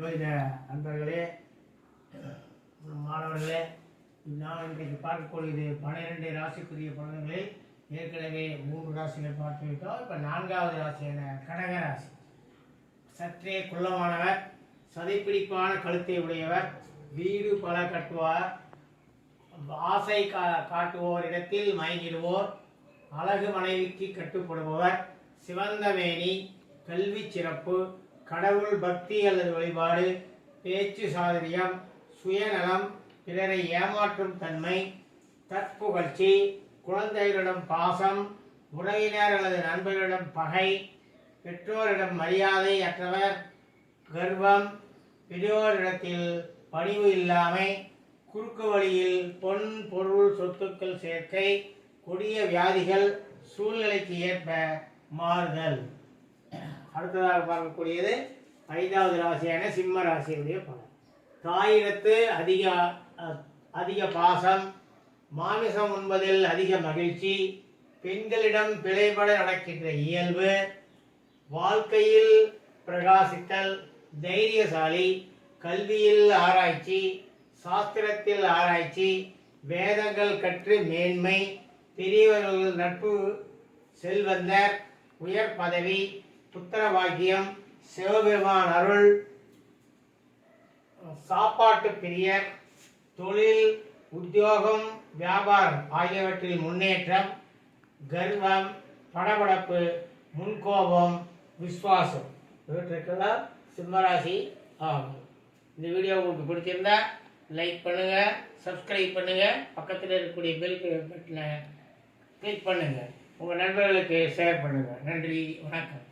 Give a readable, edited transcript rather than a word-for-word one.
ஜோதிட நண்பர்களே, மாணவர்களே, நாம் இன்றைக்கு பார்க்கக்கூடியது 12 ராசிக்குரிய பலன்களில் ஏற்கனவே 3 ராசிகள் பார்த்துவிட்டோம். இப்போ 4வது ராசியான கடக ராசி. சற்றே குள்ளமானவர், சதைப்பிடிப்பான கழுத்தை உடையவர், வீடு பல கட்டுவார், ஆசை காட்டுவோரிடத்தில் மயங்கிடுவோர், அழகு மனைவிக்கு கட்டுப்படுபவர், சிவந்த மேனி, கல்வி சிறப்பு, கடவுள் பக்தி அல்லது வழிபாடு, பேச்சு சாதுரியம், சுயநலம், பிறரை ஏமாற்றும் தன்மை, தற்புகழ்ச்சி, குழந்தைகளிடம் பாசம், உறவினர் அல்லது நண்பர்களிடம் பகை, பெற்றோரிடம் மரியாதை அற்றவர், கர்வம், பெரியோரிடத்தில் பணிவு இல்லாமை, குறுக்கு வழியில் பொன் பொருள் சொத்துக்கள் சேர்க்கை, கொடிய வியாதிகள், சூழ்நிலைக்கு ஏற்ப மாறுதல். அடுத்ததாக பார்க்கக்கூடியது 5வது ராசியான சிம்ம ராசியுடைய பலன். தாயிடத்து அதிக பாசம், மாமிசம் உண்பதில் அதிக மகிழ்ச்சி, பெண்களிடம் பிழைபட நடக்கின்ற இயல்பு, வாழ்க்கையில் பிரகாசித்தல், தைரியசாலி, கல்வியில் ஆராய்ச்சி, சாஸ்திரத்தில் ஆராய்ச்சி, வேதங்கள் கற்று மேன்மை, பெரியவர்கள் நட்பு, செல்வந்தர், உயர் பதவி, புத்திரபாக்கியம், சிவபெருமான் அருள், சாப்பாட்டு பிரியர், தொழில், உத்தியோகம், வியாபாரம் ஆகியவற்றில் முன்னேற்றம், கர்வம், படபடப்பு, முன்கோபம், விசுவாசம் இவற்றுக்கெல்லாம் சிம்மராசி ஆகும். இந்த வீடியோ உங்களுக்கு பிடிச்சிருந்தா லைக் பண்ணுங்கள், சப்ஸ்கிரைப் பண்ணுங்கள், பக்கத்தில் இருக்கக்கூடிய பெல் பட்டனை கிளிக் பண்ணுங்கள், உங்கள் நண்பர்களுக்கு ஷேர் பண்ணுங்கள். நன்றி, வணக்கம்.